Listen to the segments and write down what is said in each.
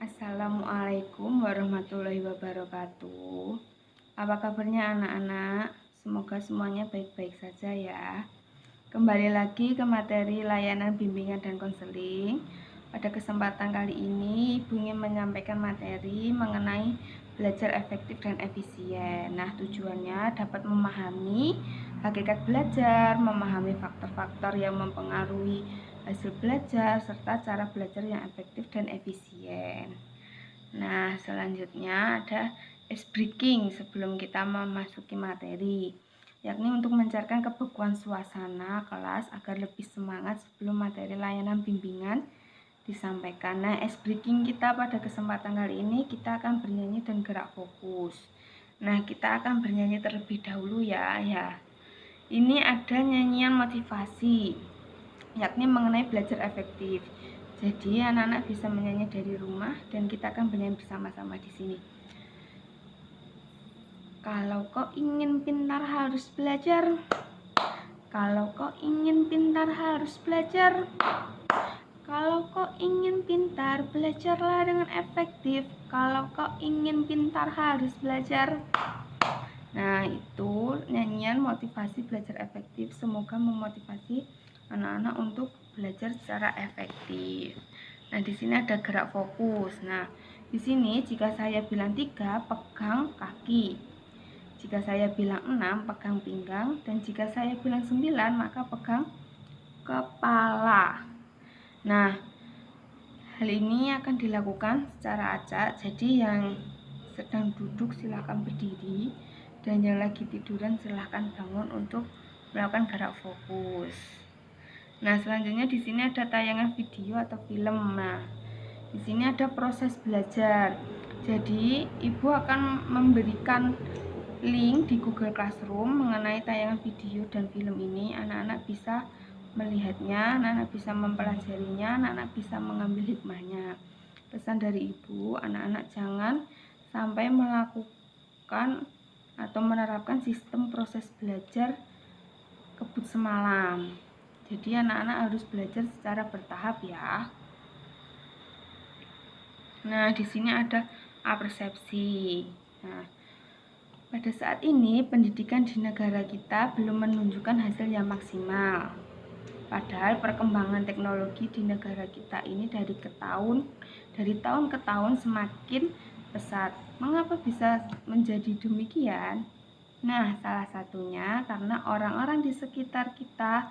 Assalamualaikum warahmatullahi wabarakatuh. Apa kabarnya anak-anak? Semoga semuanya baik-baik saja ya. Kembali lagi ke materi layanan bimbingan dan konseling. Pada kesempatan kali ini, Ibu ingin menyampaikan materi mengenai belajar efektif dan efisien. Nah, tujuannya dapat memahami hakikat belajar, memahami faktor-faktor yang mempengaruhi hasil belajar, serta cara belajar yang efektif dan efisien. Nah, selanjutnya ada ice breaking sebelum kita memasuki materi, yakni untuk mencairkan kebeguan suasana kelas agar lebih semangat sebelum materi layanan bimbingan disampaikan. Nah, ice breaking kita pada kesempatan kali ini kita akan bernyanyi dan gerak fokus. Nah, kita akan bernyanyi terlebih dahulu ya. Ini ada nyanyian motivasi, yakni mengenai belajar efektif. Jadi anak-anak bisa menyanyi dari rumah dan kita akan bernyanyi bersama-sama di sini. Kalau kau ingin pintar harus belajar. Kalau kau ingin pintar harus belajar. Kalau kau ingin pintar, belajarlah dengan efektif. Kalau kau ingin pintar harus belajar. Nah, itu nyanyian motivasi belajar efektif. Semoga memotivasi anak-anak untuk belajar secara efektif. Nah, di sini ada gerak fokus. Nah, di sini jika saya bilang 3, pegang kaki. Jika saya bilang 6, pegang pinggang. Dan jika saya bilang 9, maka pegang kepala. Nah, hal ini akan dilakukan secara acak. Jadi yang sedang duduk silahkan berdiri, dan yang lagi tiduran silahkan bangun untuk melakukan gerak fokus. Nah, selanjutnya di sini ada tayangan video atau film. Nah, di sini ada proses belajar. Jadi, Ibu akan memberikan link di Google Classroom mengenai tayangan video dan film ini. Anak-anak bisa melihatnya, anak-anak bisa mempelajarinya, anak-anak bisa mengambil hikmahnya. Pesan dari Ibu, anak-anak jangan sampai melakukan atau menerapkan sistem proses belajar kebut semalam. Jadi anak-anak harus belajar secara bertahap ya. Nah, di sini ada persepsi. Nah, pada saat ini pendidikan di negara kita belum menunjukkan hasil yang maksimal. Padahal perkembangan teknologi di negara kita ini dari tahun ke tahun semakin pesat. Mengapa bisa menjadi demikian? Nah, salah satunya karena orang-orang di sekitar kita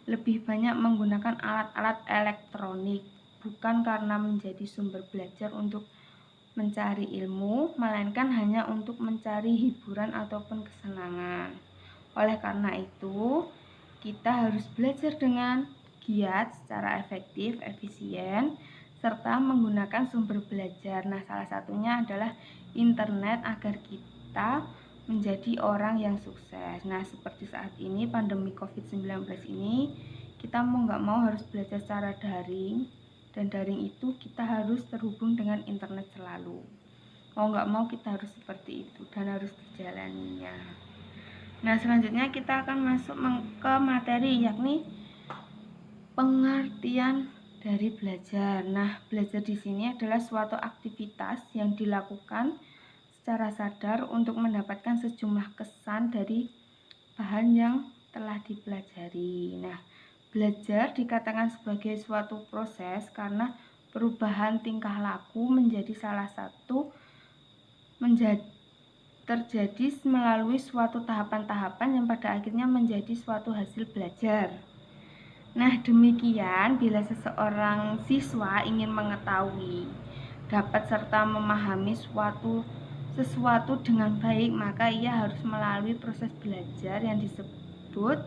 lebih banyak menggunakan alat-alat elektronik, bukan karena menjadi sumber belajar untuk mencari ilmu, melainkan hanya untuk mencari hiburan ataupun kesenangan. Oleh karena itu, kita harus belajar dengan giat secara efektif, efisien, serta menggunakan sumber belajar. Nah, salah satunya adalah internet agar kita menjadi orang yang sukses. Nah, seperti saat ini pandemi COVID-19 ini, kita mau nggak mau harus belajar secara daring, dan daring itu kita harus terhubung dengan internet selalu. Mau nggak mau kita harus seperti itu dan harus dijalaninya. Nah, selanjutnya kita akan masuk ke materi, yakni pengertian dari belajar. Nah, belajar di sini adalah suatu aktivitas yang dilakukan secara sadar untuk mendapatkan sejumlah kesan dari bahan yang telah dipelajari. Nah, belajar dikatakan sebagai suatu proses karena perubahan tingkah laku menjadi salah satu terjadi melalui suatu tahapan-tahapan yang pada akhirnya menjadi suatu hasil belajar. Nah, demikian bila seseorang siswa ingin mengetahui, dapat serta memahami sesuatu dengan baik, maka ia harus melalui proses belajar yang disebut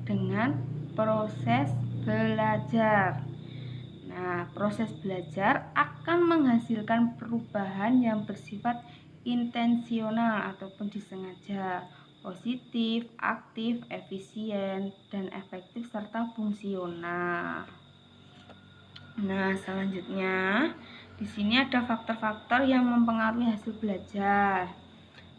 dengan proses belajar. Nah, proses belajar akan menghasilkan perubahan yang bersifat intensional ataupun disengaja, positif, aktif, efisien, dan efektif serta fungsional. Nah, selanjutnya di sini ada faktor-faktor yang mempengaruhi hasil belajar.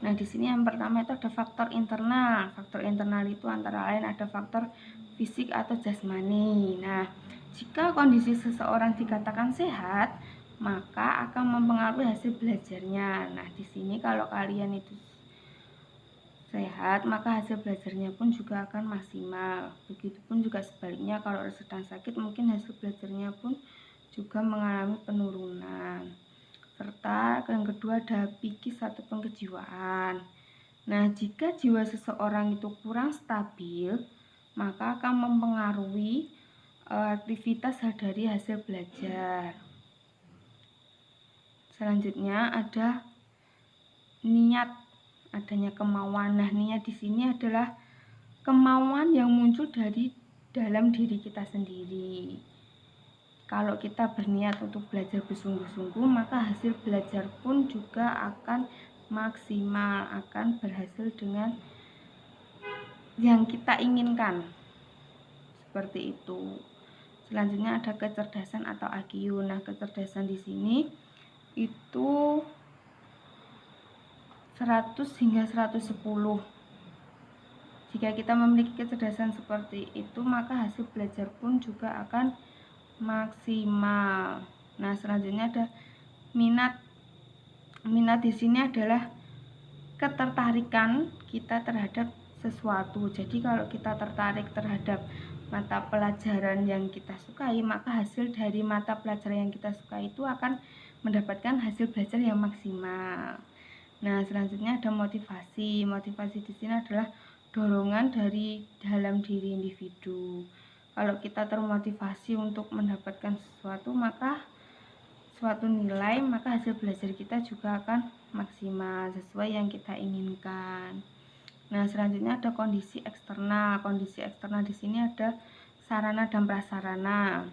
Nah, di sini yang pertama itu ada faktor internal. Faktor internal itu antara lain ada faktor fisik atau jasmani. Nah, jika kondisi seseorang dikatakan sehat, maka akan mempengaruhi hasil belajarnya. Nah, di sini kalau kalian itu sehat, maka hasil belajarnya pun juga akan maksimal. Begitupun juga sebaliknya, kalau sedang sakit mungkin hasil belajarnya pun juga mengalami penurunan. Serta yang kedua ada psikis ataupun kejiwaan. Nah, jika jiwa seseorang itu kurang stabil, maka akan mempengaruhi aktivitas dari hasil belajar. Selanjutnya ada niat, adanya kemauan. Nah, niat di sini adalah kemauan yang muncul dari dalam diri kita sendiri. Kalau kita berniat untuk belajar bersungguh-sungguh, maka hasil belajar pun juga akan maksimal, akan berhasil dengan yang kita inginkan. Seperti itu. Selanjutnya ada kecerdasan atau IQ. Nah, kecerdasan di sini itu 100 hingga 110. Jika kita memiliki kecerdasan seperti itu, maka hasil belajar pun juga akan maksimal. Nah, selanjutnya ada minat. Minat di sini adalah ketertarikan kita terhadap sesuatu. Jadi kalau kita tertarik terhadap mata pelajaran yang kita sukai, maka hasil dari mata pelajaran yang kita sukai itu akan mendapatkan hasil belajar yang maksimal. Nah, selanjutnya ada motivasi. Motivasi di sini adalah dorongan dari dalam diri individu. Kalau kita termotivasi untuk mendapatkan sesuatu, maka suatu nilai, maka hasil belajar kita juga akan maksimal sesuai yang kita inginkan. Nah, selanjutnya ada kondisi eksternal. Kondisi eksternal di sini ada sarana dan prasarana.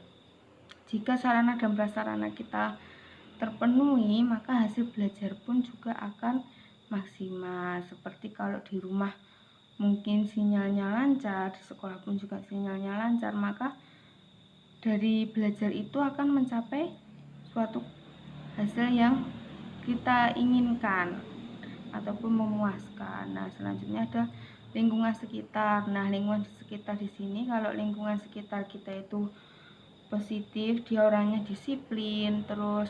Jika sarana dan prasarana kita terpenuhi, maka hasil belajar pun juga akan maksimal. Seperti kalau di rumah mungkin sinyalnya lancar, di sekolah pun juga sinyalnya lancar, maka dari belajar itu akan mencapai suatu hasil yang kita inginkan ataupun memuaskan. Nah, selanjutnya ada lingkungan sekitar. Nah, lingkungan sekitar di sini, kalau lingkungan sekitar kita itu positif, dia orangnya disiplin, terus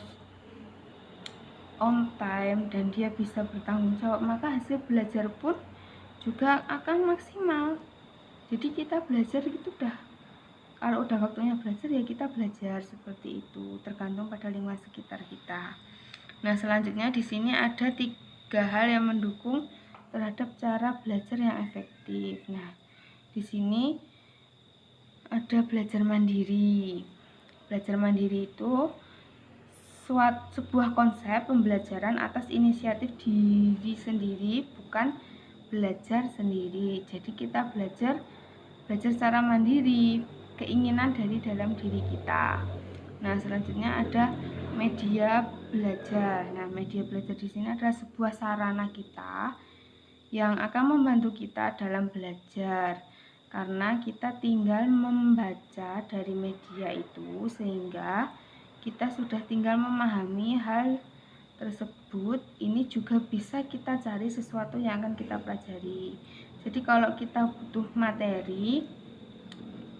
on time, dan dia bisa bertanggung jawab, maka hasil belajar pun juga akan maksimal. Jadi kita belajar itu kalau udah waktunya belajar ya kita belajar, seperti itu, tergantung pada lingkungan sekitar kita. Nah, selanjutnya di sini ada 3 hal yang mendukung terhadap cara belajar yang efektif. Nah, di sini ada belajar mandiri. Belajar mandiri itu sebuah konsep pembelajaran atas inisiatif diri sendiri, bukan belajar sendiri. Jadi kita belajar secara mandiri, keinginan dari dalam diri kita. Nah, selanjutnya ada media belajar. Nah, media belajar di sini adalah sebuah sarana kita yang akan membantu kita dalam belajar, karena kita tinggal membaca dari media itu, sehingga kita sudah tinggal memahami hal tersebut. Ini juga bisa kita cari sesuatu yang akan kita pelajari. Jadi kalau kita butuh materi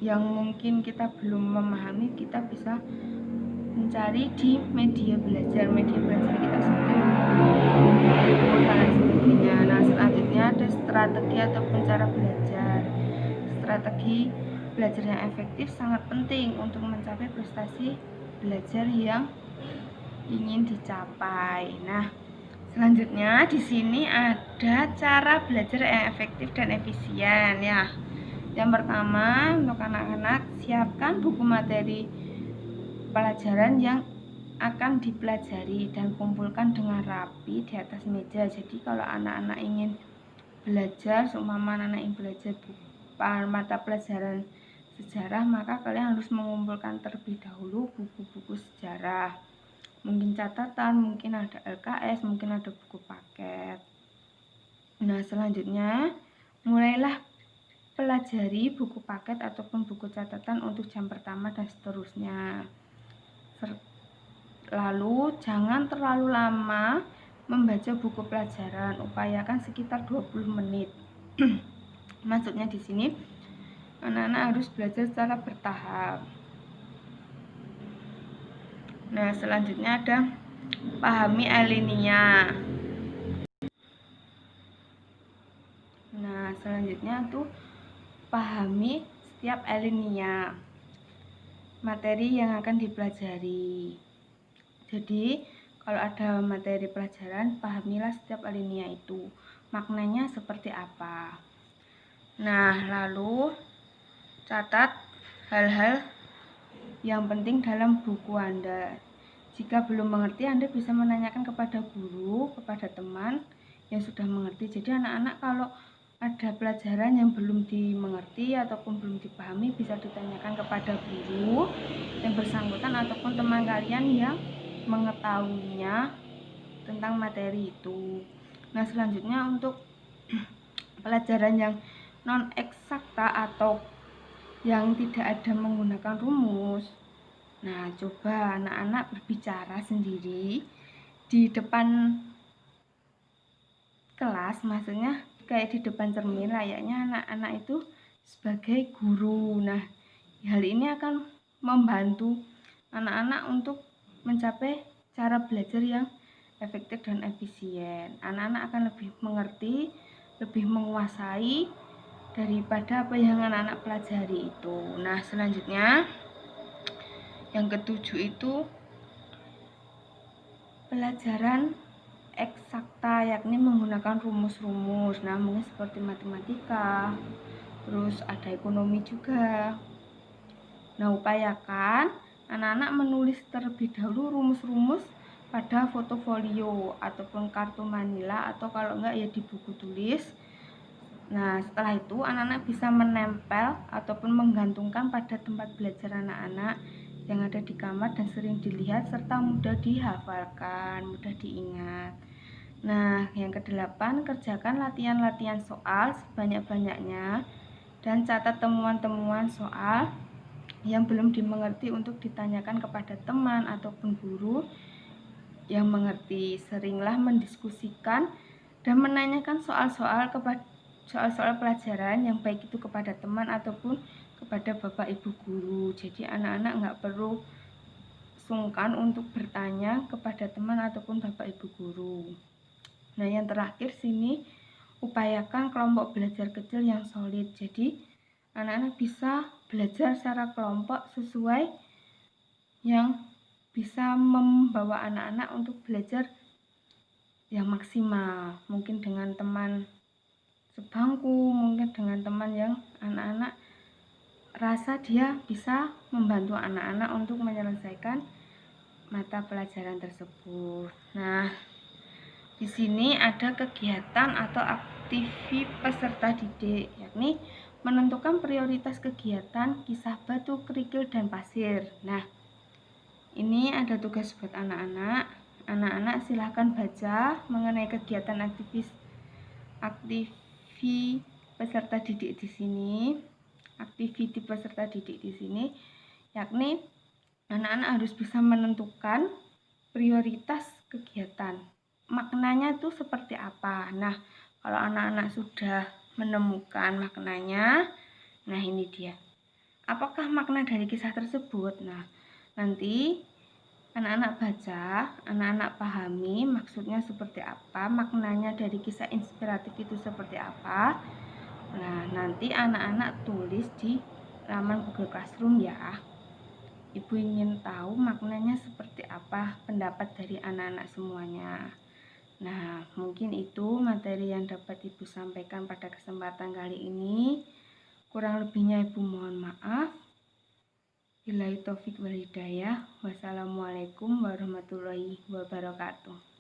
yang mungkin kita belum memahami, kita bisa mencari di media belajar kita sendiri dan sebagainya. Nah, selanjutnya ada strategi ataupun cara belajar. Strategi belajar yang efektif sangat penting untuk mencapai prestasi belajar yang ingin dicapai. Nah, selanjutnya di sini ada cara belajar yang efektif dan efisien ya. Yang pertama, untuk anak-anak, siapkan buku materi pelajaran yang akan dipelajari dan kumpulkan dengan rapi di atas meja. Jadi kalau anak-anak ingin belajar, seumpama anak ingin belajar mata pelajaran sejarah, maka kalian harus mengumpulkan terlebih dahulu buku-buku sejarah. Mungkin catatan, mungkin ada LKS, mungkin ada buku paket. Nah, selanjutnya mulailah pelajari buku paket ataupun buku catatan untuk jam pertama dan seterusnya. Lalu jangan terlalu lama membaca buku pelajaran, upayakan sekitar 20 menit. Maksudnya di sini anak-anak harus belajar secara bertahap. Nah, selanjutnya ada pahami alinea. Nah, selanjutnya tuh pahami setiap alinea materi yang akan dipelajari. Jadi, kalau ada materi pelajaran, pahamilah setiap alinea itu. Maknanya seperti apa. Nah, lalu catat hal-hal yang penting dalam buku Anda. Jika belum mengerti, Anda bisa menanyakan kepada guru, kepada teman yang sudah mengerti. Jadi anak-anak kalau ada pelajaran yang belum dimengerti ataupun belum dipahami, bisa ditanyakan kepada guru yang bersangkutan ataupun teman kalian yang mengetahuinya tentang materi itu. Nah, selanjutnya untuk pelajaran yang non eksakta atau yang tidak ada menggunakan rumus. Nah, coba anak-anak berbicara sendiri di depan kelas, maksudnya kayak di depan cermin, layaknya anak-anak itu sebagai guru. Nah, hal ini akan membantu anak-anak untuk mencapai cara belajar yang efektif dan efisien. Anak-anak akan lebih mengerti, lebih menguasai daripada apa yang anak-anak pelajari itu. Nah, selanjutnya yang ketujuh itu pelajaran eksakta, yakni menggunakan rumus-rumus. Nah, mungkin seperti matematika, terus ada ekonomi juga. Nah, upayakan anak-anak menulis terlebih dahulu rumus-rumus pada foto folio ataupun kartu manila, atau kalau enggak ya di buku tulis. Nah, setelah itu anak-anak bisa menempel ataupun menggantungkan pada tempat belajar anak-anak yang ada di kamar dan sering dilihat serta mudah dihafalkan, mudah diingat. Nah, yang kedelapan, kerjakan latihan-latihan soal sebanyak-banyaknya dan catat temuan-temuan soal yang belum dimengerti untuk ditanyakan kepada teman ataupun guru yang mengerti. Seringlah mendiskusikan dan menanyakan soal-soal pelajaran yang baik itu kepada teman ataupun kepada bapak ibu guru. Jadi anak-anak nggak perlu sungkan untuk bertanya kepada teman ataupun bapak ibu guru. Nah, yang terakhir sini, upayakan kelompok belajar kecil yang solid. Jadi anak-anak bisa belajar secara kelompok sesuai yang bisa membawa anak-anak untuk belajar yang maksimal. Mungkin dengan teman sebangku, mungkin dengan teman yang anak-anak rasa dia bisa membantu anak-anak untuk menyelesaikan mata pelajaran tersebut. Nah, di sini ada kegiatan atau aktivitas peserta didik, yakni menentukan prioritas kegiatan kisah batu, kerikil, dan pasir. Nah, ini ada tugas buat anak-anak. Anak-anak silahkan baca mengenai kegiatan aktivitas peserta didik di sini. Aktiviti peserta didik di sini, yakni anak-anak harus bisa menentukan prioritas kegiatan. Maknanya itu seperti apa? Nah, kalau anak-anak sudah menemukan maknanya, nah ini dia. Apakah makna dari kisah tersebut? Nah, nanti anak-anak baca, anak-anak pahami maksudnya seperti apa, maknanya dari kisah inspiratif itu seperti apa. Nah, nanti anak-anak tulis di laman Google Classroom ya. Ibu ingin tahu maknanya seperti apa, pendapat dari anak-anak semuanya. Nah, mungkin itu materi yang dapat Ibu sampaikan pada kesempatan kali ini. Kurang lebihnya Ibu mohon maaf. Billahi taufik wal hidayah. Wassalamualaikum warahmatullahi wabarakatuh.